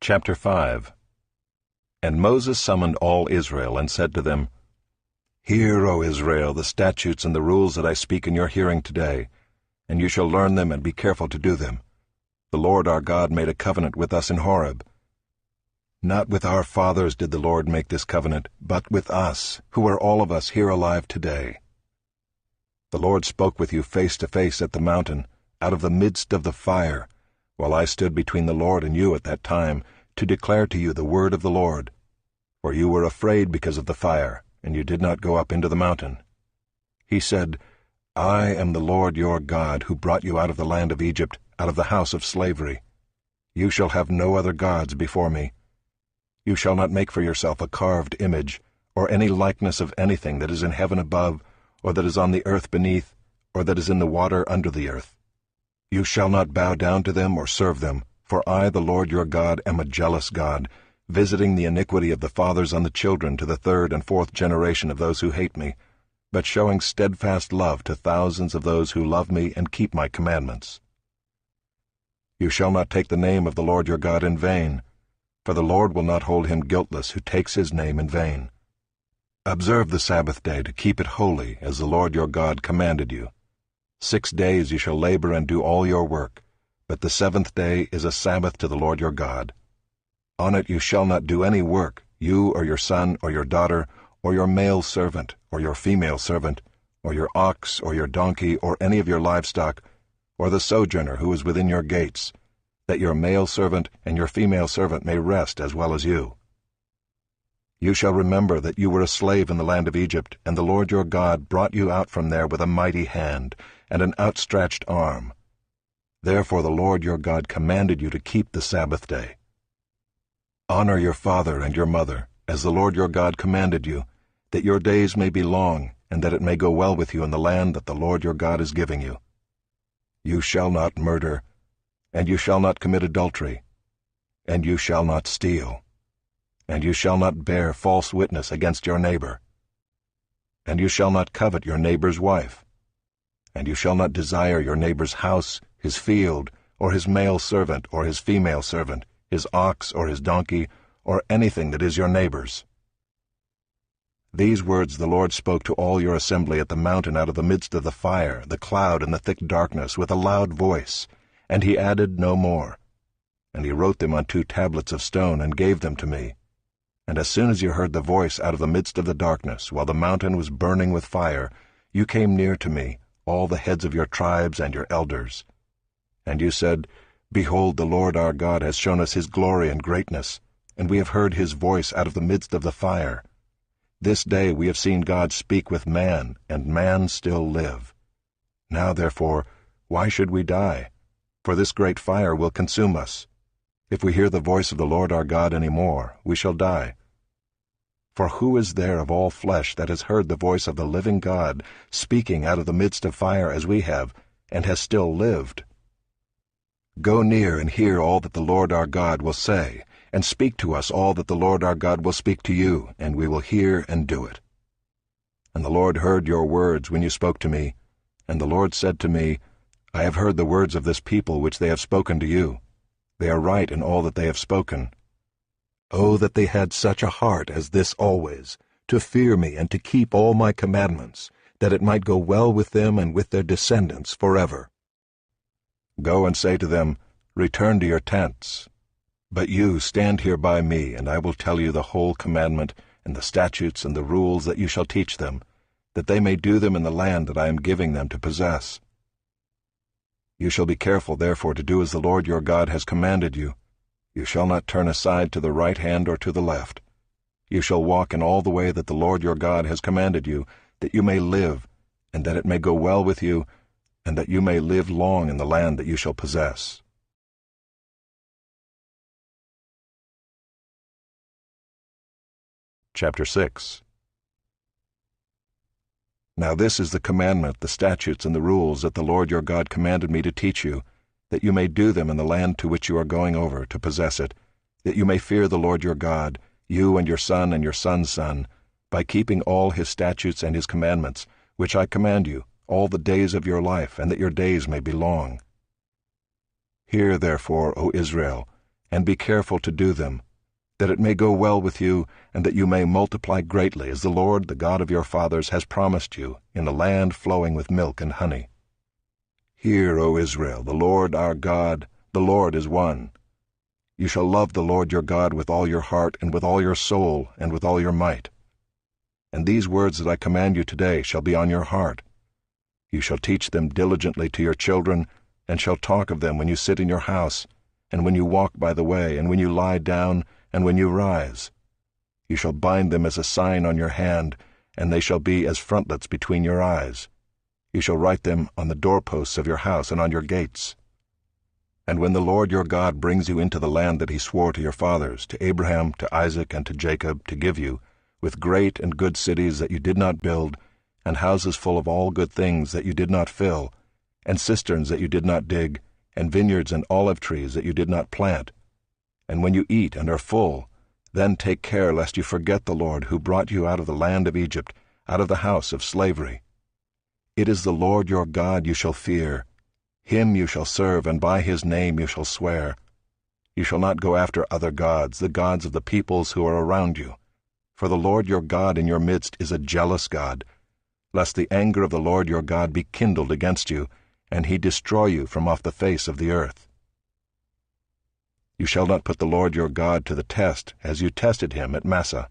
Chapter 5. And Moses summoned all Israel and said to them, Hear, O Israel, the statutes and the rules that I speak in your hearing today, and you shall learn them and be careful to do them. The Lord our God made a covenant with us in Horeb. Not with our fathers did the Lord make this covenant, but with us, who are all of us here alive today. The Lord spoke with you face to face at the mountain, out of the midst of the fire, while I stood between the Lord and you at that time, to declare to you the word of the Lord. For you were afraid because of the fire, and you did not go up into the mountain. He said, I am the Lord your God, who brought you out of the land of Egypt, out of the house of slavery. You shall have no other gods before me. You shall not make for yourself a carved image, or any likeness of anything that is in heaven above, or that is on the earth beneath, or that is in the water under the earth. You shall not bow down to them or serve them, for I, the Lord your God, am a jealous God, visiting the iniquity of the fathers on the children to the third and fourth generation of those who hate me, but showing steadfast love to thousands of those who love me and keep my commandments. You shall not take the name of the Lord your God in vain, for the Lord will not hold him guiltless who takes his name in vain. Observe the Sabbath day to keep it holy, as the Lord your God commanded you. 6 days you shall labor and do all your work, but the seventh day is a Sabbath to the Lord your God. On it you shall not do any work, you or your son or your daughter, or your male servant, or your female servant, or your ox or your donkey, or any of your livestock, or the sojourner who is within your gates, that your male servant and your female servant may rest as well as you. You shall remember that you were a slave in the land of Egypt, and the Lord your God brought you out from there with a mighty hand and an outstretched arm. Therefore the Lord your God commanded you to keep the Sabbath day. Honor your father and your mother, as the Lord your God commanded you, that your days may be long, and that it may go well with you in the land that the Lord your God is giving you. You shall not murder, and you shall not commit adultery, and you shall not steal, and you shall not bear false witness against your neighbor, and you shall not covet your neighbor's wife, and you shall not desire your neighbor's house, his field, or his male servant, or his female servant, his ox, or his donkey, or anything that is your neighbor's. These words the Lord spoke to all your assembly at the mountain out of the midst of the fire, the cloud, and the thick darkness, with a loud voice, and he added no more. And he wrote them on 2 tablets of stone, and gave them to me. And as soon as you heard the voice out of the midst of the darkness, while the mountain was burning with fire, you came near to me, all the heads of your tribes and your elders. And you said, Behold, the Lord our God has shown us his glory and greatness, and we have heard his voice out of the midst of the fire. This day we have seen God speak with man, and man still live. Now therefore, why should we die? For this great fire will consume us. If we hear the voice of the Lord our God any more, we shall die. For who is there of all flesh that has heard the voice of the living God speaking out of the midst of fire as we have, and has still lived? Go near and hear all that the Lord our God will say, and speak to us all that the Lord our God will speak to you, and we will hear and do it. And the Lord heard your words when you spoke to me, and the Lord said to me, I have heard the words of this people which they have spoken to you. They are right in all that they have spoken. Oh, that they had such a heart as this always, to fear me and to keep all my commandments, that it might go well with them and with their descendants forever. Go and say to them, Return to your tents. But you stand here by me, and I will tell you the whole commandment, and the statutes and the rules that you shall teach them, that they may do them in the land that I am giving them to possess. You shall be careful, therefore, to do as the Lord your God has commanded you. You shall not turn aside to the right hand or to the left. You shall walk in all the way that the Lord your God has commanded you, that you may live, and that it may go well with you, and that you may live long in the land that you shall possess. Chapter 6. Now this is the commandment, the statutes, and the rules that the Lord your God commanded me to teach you, that you may do them in the land to which you are going over to possess it, that you may fear the Lord your God, you and your son's son, by keeping all his statutes and his commandments, which I command you, all the days of your life, and that your days may be long. Hear, therefore, O Israel, and be careful to do them, that it may go well with you, and that you may multiply greatly, as the Lord, the God of your fathers, has promised you, in a land flowing with milk and honey. Hear, O Israel, the Lord our God, the Lord is one. You shall love the Lord your God with all your heart, and with all your soul, and with all your might. And these words that I command you today shall be on your heart. You shall teach them diligently to your children, and shall talk of them when you sit in your house, and when you walk by the way, and when you lie down, and when you rise. You shall bind them as a sign on your hand, and they shall be as frontlets between your eyes. You shall write them on the doorposts of your house and on your gates. And when the Lord your God brings you into the land that he swore to your fathers, to Abraham, to Isaac, and to Jacob, to give you, with great and good cities that you did not build, and houses full of all good things that you did not fill, and cisterns that you did not dig, and vineyards and olive trees that you did not plant, and when you eat and are full, then take care lest you forget the Lord who brought you out of the land of Egypt, out of the house of slavery. It is the Lord your God you shall fear. Him you shall serve, and by his name you shall swear. You shall not go after other gods, the gods of the peoples who are around you. For the Lord your God in your midst is a jealous God, lest the anger of the Lord your God be kindled against you, and he destroy you from off the face of the earth. You shall not put the Lord your God to the test, as you tested him at Massah.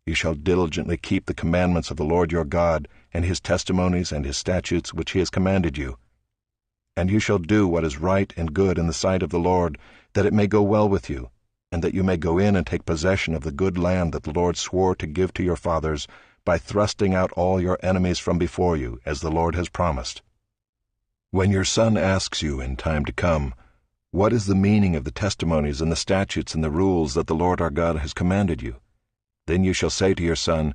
You shall diligently keep the commandments of the Lord your God, and his testimonies and his statutes which he has commanded you. And you shall do what is right and good in the sight of the Lord, that it may go well with you, and that you may go in and take possession of the good land that the Lord swore to give to your fathers, by thrusting out all your enemies from before you, as the Lord has promised. When your son asks you in time to come, what is the meaning of the testimonies and the statutes and the rules that the Lord our God has commanded you? Then you shall say to your son,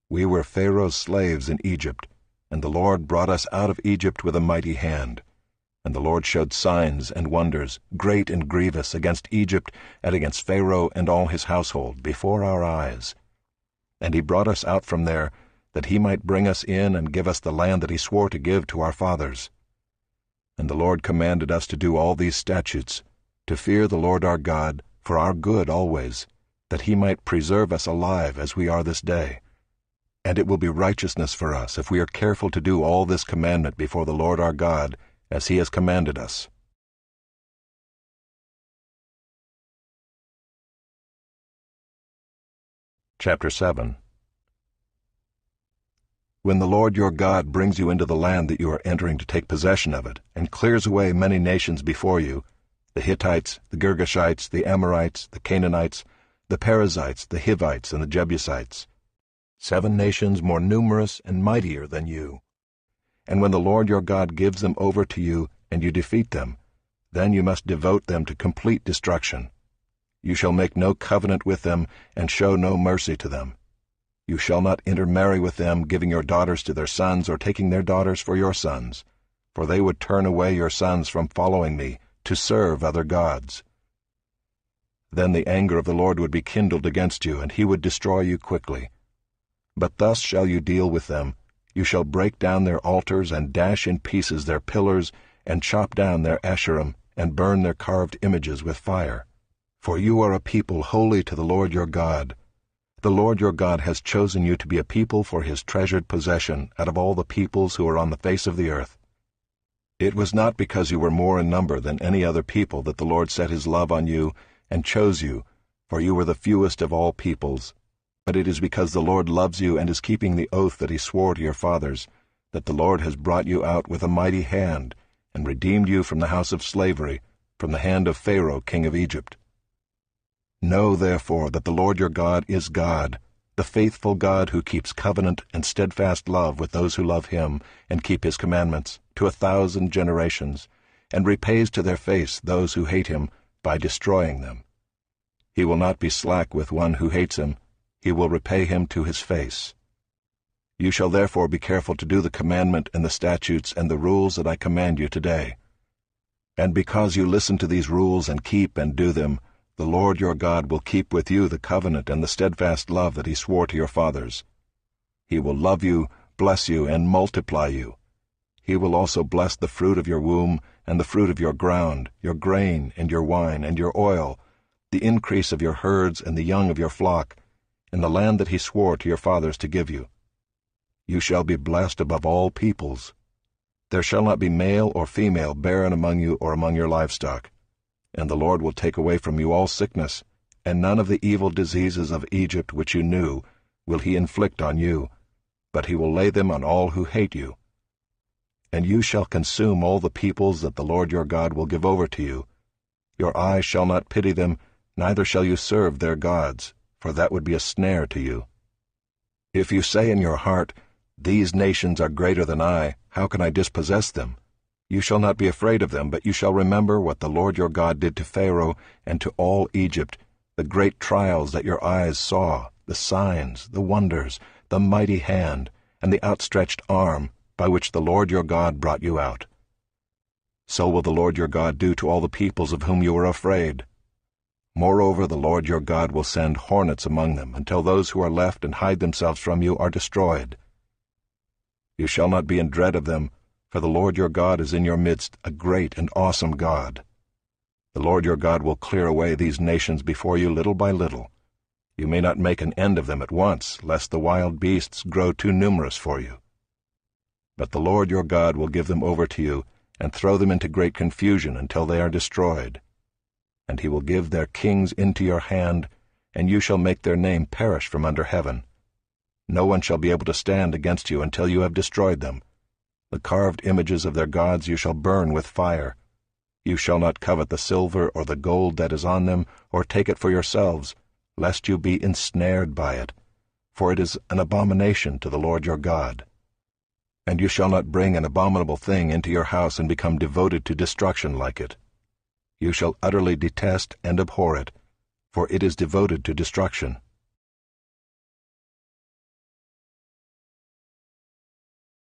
We were Pharaoh's slaves in Egypt, and the Lord brought us out of Egypt with a mighty hand. And the Lord showed signs and wonders, great and grievous, against Egypt and against Pharaoh and all his household, before our eyes. And he brought us out from there, that he might bring us in and give us the land that he swore to give to our fathers. And the Lord commanded us to do all these statutes, to fear the Lord our God, for our good always, that he might preserve us alive as we are this day. And it will be righteousness for us if we are careful to do all this commandment before the Lord our God, as he has commanded us. Chapter 7. When the Lord your God brings you into the land that you are entering to take possession of it, and clears away many nations before you, the Hittites, the Girgashites, the Amorites, the Canaanites, the Perizzites, the Hivites, and the Jebusites, 7 nations more numerous and mightier than you. And when the Lord your God gives them over to you, and you defeat them, then you must devote them to complete destruction. You shall make no covenant with them, and show no mercy to them. You shall not intermarry with them, giving your daughters to their sons, or taking their daughters for your sons, for they would turn away your sons from following me, to serve other gods. Then the anger of the Lord would be kindled against you, and he would destroy you quickly. But thus shall you deal with them. You shall break down their altars, and dash in pieces their pillars, and chop down their Asherim, and burn their carved images with fire. For you are a people holy to the Lord your God. The Lord your God has chosen you to be a people for his treasured possession out of all the peoples who are on the face of the earth. It was not because you were more in number than any other people that the Lord set his love on you and chose you, for you were the fewest of all peoples, but it is because the Lord loves you and is keeping the oath that he swore to your fathers, that the Lord has brought you out with a mighty hand, and redeemed you from the house of slavery, from the hand of Pharaoh king of Egypt. Know, therefore, that the Lord your God is God, the faithful God who keeps covenant and steadfast love with those who love him and keep his commandments, to 1,000 generations, and repays to their face those who hate him by destroying them. He will not be slack with one who hates him, he will repay him to his face. You shall therefore be careful to do the commandment and the statutes and the rules that I command you today. And because you listen to these rules and keep and do them, the Lord your God will keep with you the covenant and the steadfast love that he swore to your fathers. He will love you, bless you, and multiply you. He will also bless the fruit of your womb, and the fruit of your ground, your grain, and your wine, and your oil, the increase of your herds, and the young of your flock, in the land that he swore to your fathers to give you. You shall be blessed above all peoples. There shall not be male or female barren among you or among your livestock. And the Lord will take away from you all sickness, and none of the evil diseases of Egypt which you knew will he inflict on you, but he will lay them on all who hate you. And you shall consume all the peoples that the Lord your God will give over to you. Your eye shall not pity them, neither shall you serve their gods, for that would be a snare to you. If you say in your heart, These nations are greater than I, how can I dispossess them? You shall not be afraid of them, but you shall remember what the Lord your God did to Pharaoh and to all Egypt, the great trials that your eyes saw, the signs, the wonders, the mighty hand, and the outstretched arm, by which the Lord your God brought you out. So will the Lord your God do to all the peoples of whom you were afraid. Moreover, the Lord your God will send hornets among them, until those who are left and hide themselves from you are destroyed. You shall not be in dread of them, for the Lord your God is in your midst, a great and awesome God. The Lord your God will clear away these nations before you little by little. You may not make an end of them at once, lest the wild beasts grow too numerous for you. But the Lord your God will give them over to you, and throw them into great confusion until they are destroyed. And he will give their kings into your hand, and you shall make their name perish from under heaven. No one shall be able to stand against you until you have destroyed them. The carved images of their gods you shall burn with fire. You shall not covet the silver or the gold that is on them, or take it for yourselves, lest you be ensnared by it, for it is an abomination to the Lord your God. And you shall not bring an abominable thing into your house and become devoted to destruction like it. You shall utterly detest and abhor it, for it is devoted to destruction.